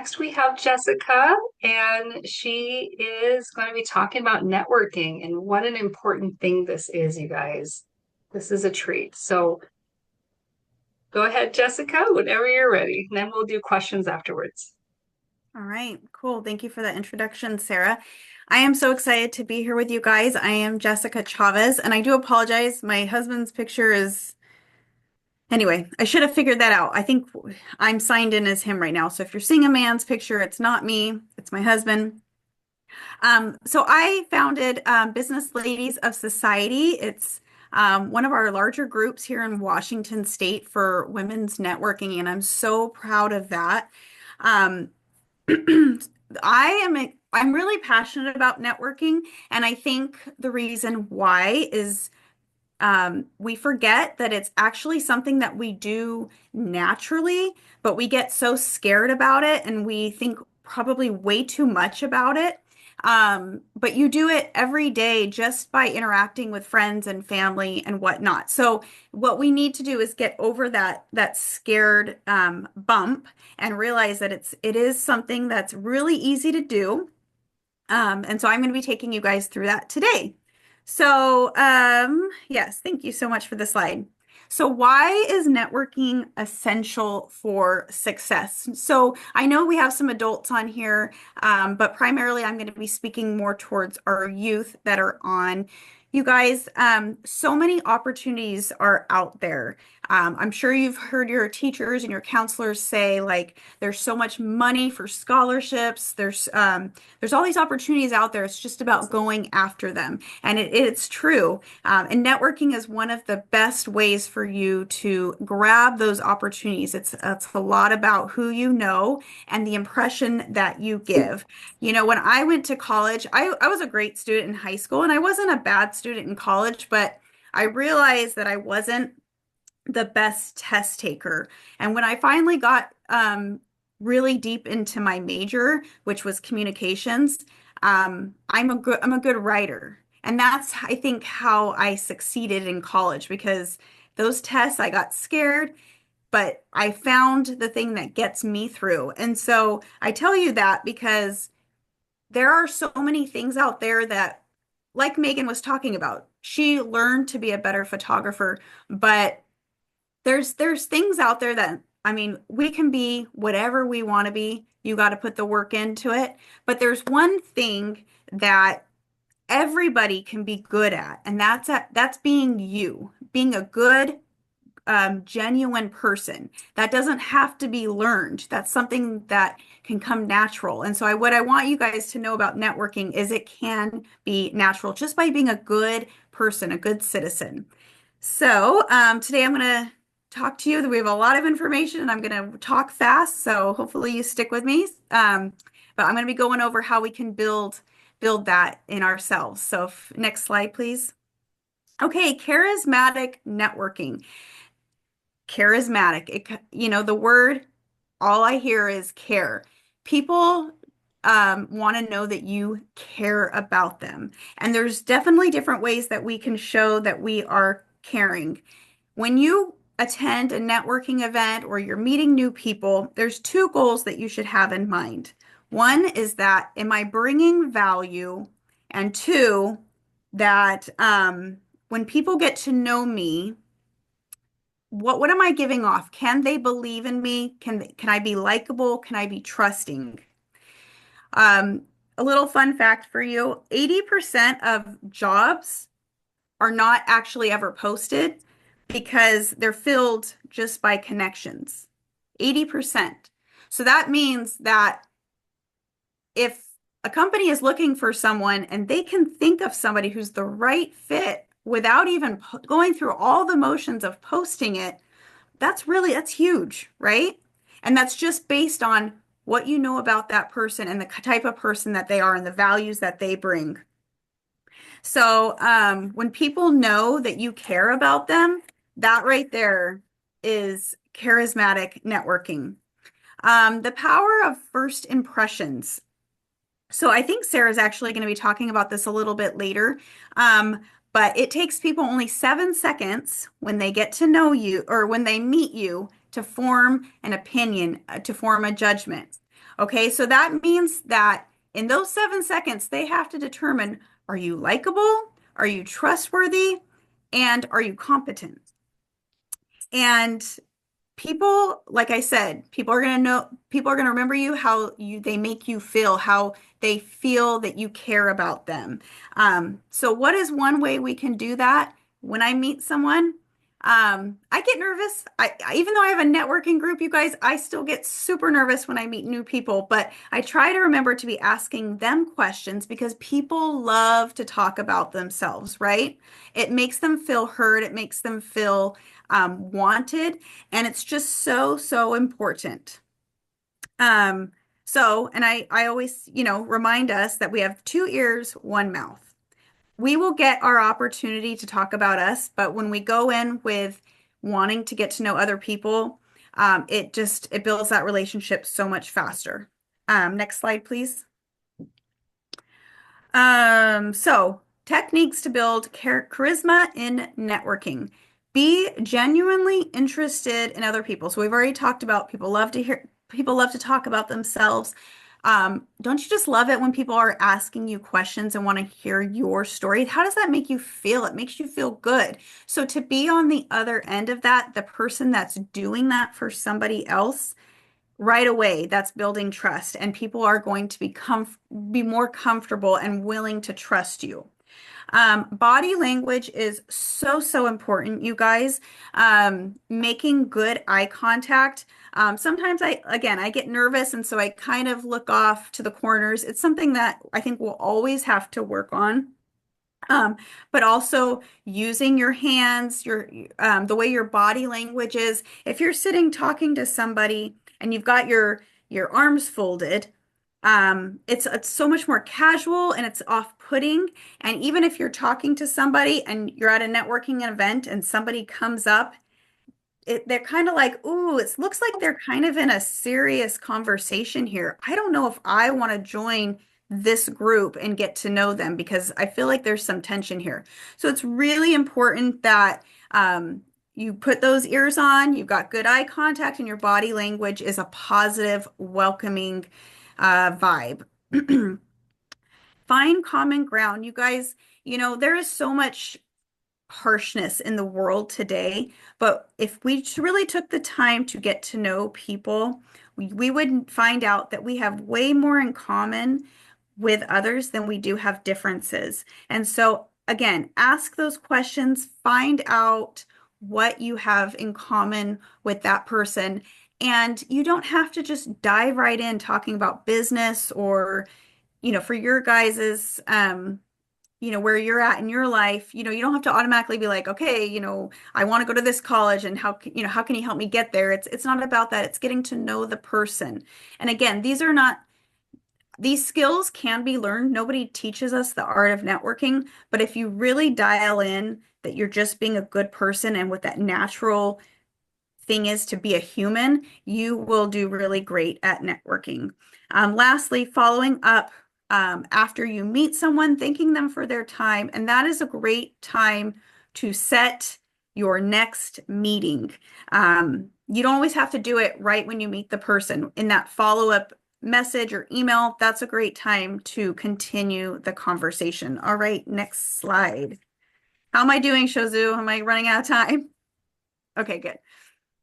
Next, we have Jessica, and she is going to be talking about networking and what an important thing this is, you guys. This is a treat. So go ahead, Jessica, whenever you're ready. And then we'll do questions afterwards. All right, cool. Thank you for that introduction, Sarah. I am so excited to be here with you guys. I am Jessica Chavez, and I do apologize. My husband's picture is, anyway, I should have figured that out. I think I'm signed in as him right now. So if you're seeing a man's picture, it's not me, it's my husband. So I founded Business Ladies of Society. It's one of our larger groups here in Washington State for women's networking, and I'm so proud of that. Um, I'm really passionate about networking, and I think the reason why is we forget that it's actually something that we do naturally, but we get so scared about it and we think probably way too much about it. But you do it every day just by interacting with friends and family and whatnot. So what we need to do is get over that scared bump and realize that it is something that's really easy to do. And so I'm going to be taking you guys through that today. So, yes, thank you so much for the slide. So, why is networking essential for success? So, I know we have some adults on here, but primarily I'm going to be speaking more towards our youth that are on. You guys, so many opportunities are out there. I'm sure you've heard your teachers and your counselors say, like, there's so much money for scholarships. There's all these opportunities out there. It's just about going after them. And it's true. And networking is one of the best ways for you to grab those opportunities. It's a lot about who you know and the impression that you give. You know, when I went to college, I was a great student in high school and I wasn't a bad student in college, but I realized that I wasn't the best test taker. And when I finally got really deep into my major, which was communications, I'm a good writer. And that's, I think, how I succeeded in college because those tests, I got scared, but I found the thing that gets me through. And so I tell you that because there are so many things out there that, like Megan was talking about, she learned to be a better photographer, but there's things out there that I mean, we can be whatever we want to be. You got to put the work into it. But there's one thing that everybody can be good at, and that's being you, being a good, genuine person. That doesn't have to be learned. That's something that can come natural. And so what I want you guys to know about networking is it can be natural just by being a good person, a good citizen. So today I'm going to talk to you. We have a lot of information and I'm going to talk fast. So hopefully you stick with me. But I'm going to be going over how we can build that in ourselves. So next slide, please. Okay, charismatic networking. Charismatic. The word, all I hear is care. People want to know that you care about them. And there's definitely different ways that we can show that we are caring. When you attend a networking event or you're meeting new people, there's two goals that you should have in mind. One is that, am I bringing value? And two, that when people get to know me, what am I giving off? Can they believe in me? Can I be likable? Can I be trusting? Um, a little fun fact for you, 80% of jobs are not actually ever posted because they're filled just by connections. 80%. So that means that if a company is looking for someone and they can think of somebody who's the right fit without even going through all the motions of posting it, that's huge, right? And that's just based on what you know about that person and the type of person that they are and the values that they bring. So when people know that you care about them, that right there is charismatic networking. The power of first impressions. So I think Sarah's actually going to be talking about this a little bit later. But it takes people only 7 seconds when they get to know you or when they meet you to form an opinion, to form a judgment. Okay, so that means that in those 7 seconds, they have to determine, are you likable? Are you trustworthy? And are you competent? And people, like I said, people are going to know, people are going to remember you, how they make you feel, how they feel that you care about them. So what is one way we can do that? When I meet someone, I get nervous. Even though I have a networking group, you guys, I still get super nervous when I meet new people, but I try to remember to be asking them questions because people love to talk about themselves, right? It makes them feel heard. It makes them feel wanted. And it's just so, so important. Um, and I always, remind us that we have two ears, one mouth. We will get our opportunity to talk about us, but when we go in with wanting to get to know other people, it builds that relationship so much faster. Next slide, please. So techniques to build charisma in networking. Be genuinely interested in other people. So we've already talked about people love to talk about themselves. Don't you just love it when people are asking you questions and want to hear your story? How does that make you feel? It makes you feel good. So to be on the other end of that, the person that's doing that for somebody else, right away, that's building trust, and people are going to be more comfortable and willing to trust you. Body language is so, so important, you guys. Making good eye contact. Sometimes I get nervous, and so I kind of look off to the corners. It's something that I think we'll always have to work on. Um, but also using your hands, the way your body language is. If you're sitting talking to somebody and you've got your arms folded, it's so much more casual and it's off-putting. And even if you're talking to somebody and you're at a networking event and somebody comes up, they're kind of like, ooh, it looks like they're kind of in a serious conversation here. I don't know if I want to join this group and get to know them because I feel like there's some tension here. So it's really important that you put those ears on, you've got good eye contact, and your body language is a positive, welcoming vibe. Find common ground. You guys, there is so much harshness in the world today. But if we really took the time to get to know people, we would find out that we have way more in common with others than we do have differences. And so, again, ask those questions, find out what you have in common with that person. And you don't have to just dive right in talking about business or, for your guys's where you're at in your life, you don't have to automatically be like, okay, I want to go to this college and how can you help me get there? It's not about that. It's getting to know the person. And again, these skills can be learned. Nobody teaches us the art of networking, but if you really dial in that you're just being a good person and what that natural thing is to be a human, you will do really great at networking. Lastly, following up after you meet someone, thanking them for their time. And that is a great time to set your next meeting. You don't always have to do it right when you meet the person. In that follow-up message or email, that's a great time to continue the conversation. All right, next slide. How am I doing, Shozu? Am I running out of time? Okay, good.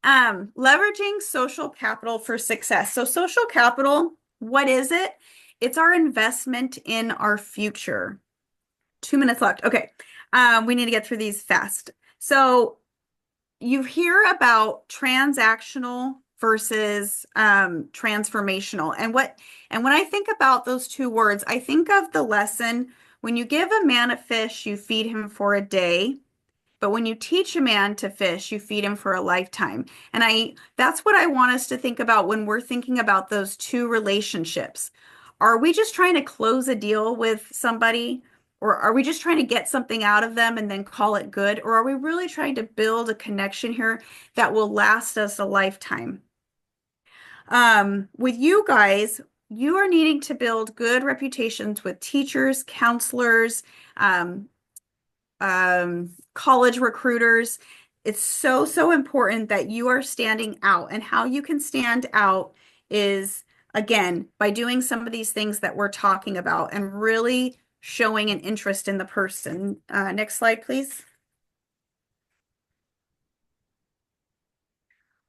Leveraging social capital for success. So social capital, what is it? It's our investment in our future. 2 minutes left. Okay. We need to get through these fast. So you hear about transactional versus transformational. And when I think about those two words, I think of the lesson, when you give a man a fish, you feed him for a day. But when you teach a man to fish, you feed him for a lifetime. And that's what I want us to think about when we're thinking about those two relationships. Are we just trying to close a deal with somebody? Or are we just trying to get something out of them and then call it good? Or are we really trying to build a connection here that will last us a lifetime? With you guys, you are needing to build good reputations with teachers, counselors, college recruiters. It's so, so important that you are standing out. And how you can stand out is, again, by doing some of these things that we're talking about and really showing an interest in the person. Next slide, please.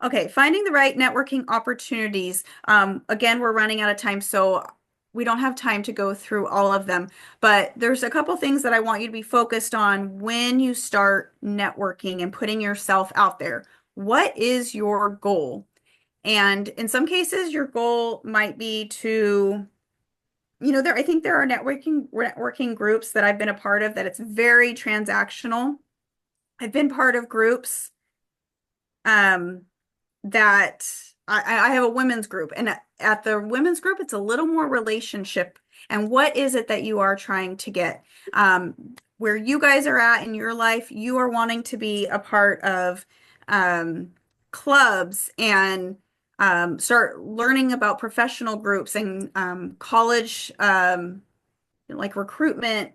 Okay, finding the right networking opportunities. Again, we're running out of time, so we don't have time to go through all of them, but there's a couple things that I want you to be focused on when you start networking and putting yourself out there. What is your goal? And in some cases, your goal might be to, I think there are networking groups that I've been a part of that it's very transactional. I've been part of groups um, that I have a women's group, and at the women's group, it's a little more relationship. And what is it that you are trying to get? Where you guys are at in your life, you are wanting to be a part of clubs and start learning about professional groups and college, like recruitment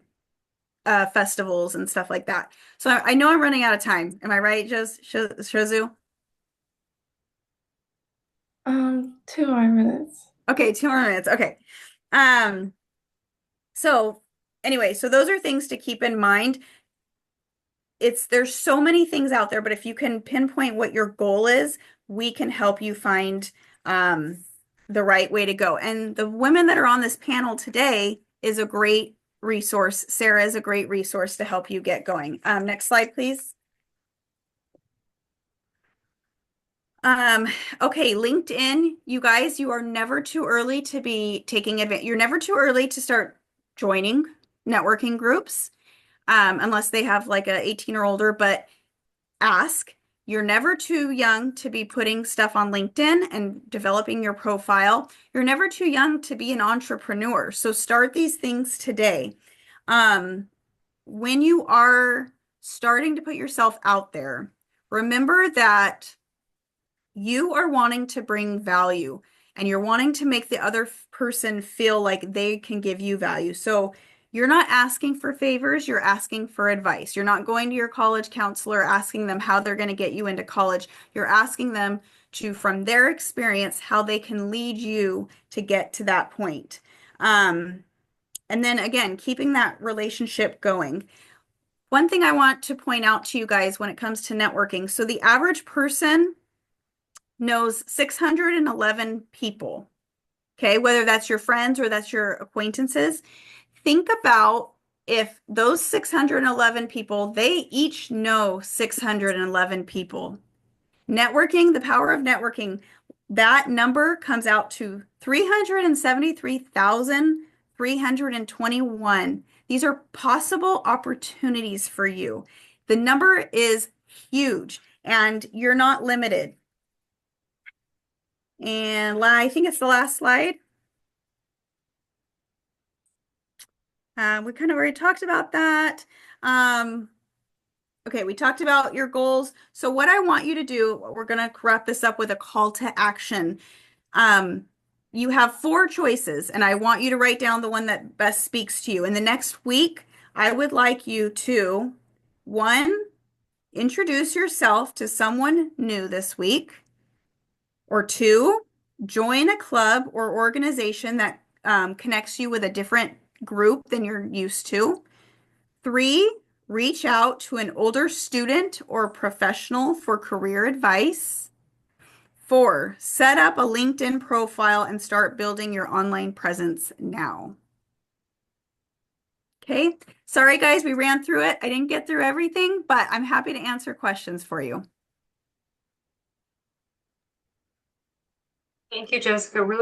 festivals and stuff like that. So I know I'm running out of time. Am I right, Shozu? 2 more minutes. Okay, 2 more minutes. Okay. Um, so anyway, so those are things to keep in mind. There's so many things out there, but if you can pinpoint what your goal is, we can help you find the right way to go. And the women that are on this panel today is a great resource. Sarah is a great resource to help you get going. Next slide, please. Okay, LinkedIn, you guys, you are never too early to be taking advantage. You're never too early to start joining networking groups, unless they have like a 18 or older, but ask. You're never too young to be putting stuff on LinkedIn and developing your profile. You're never too young to be an entrepreneur. So start these things today. When you are starting to put yourself out there, remember that you are wanting to bring value and you're wanting to make the other person feel like they can give you value. So you're not asking for favors, you're asking for advice. You're not going to your college counselor asking them how they're going to get you into college. You're asking them to, from their experience, how they can lead you to get to that point. And then again, keeping that relationship going. One thing I want to point out to you guys when it comes to networking. So the average person knows 611 people, okay? Whether that's your friends or that's your acquaintances. Think about if those 611 people, they each know 611 people. Networking, the power of networking, that number comes out to 373,321. These are possible opportunities for you. The number is huge and you're not limited. And I think it's the last slide. We kind of already talked about that. Okay, we talked about your goals. So what I want you to do, we're going to wrap this up with a call to action. You have 4 choices, and I want you to write down the one that best speaks to you. In the next week, I would like you to, 1, introduce yourself to someone new this week, or 2, join a club or organization that connects you with a different group than you're used to. 3, reach out to an older student or professional for career advice. 4, set up a LinkedIn profile and start building your online presence now. Okay, sorry guys, we ran through it. I didn't get through everything, but I'm happy to answer questions for you. Thank you, Jessica. Really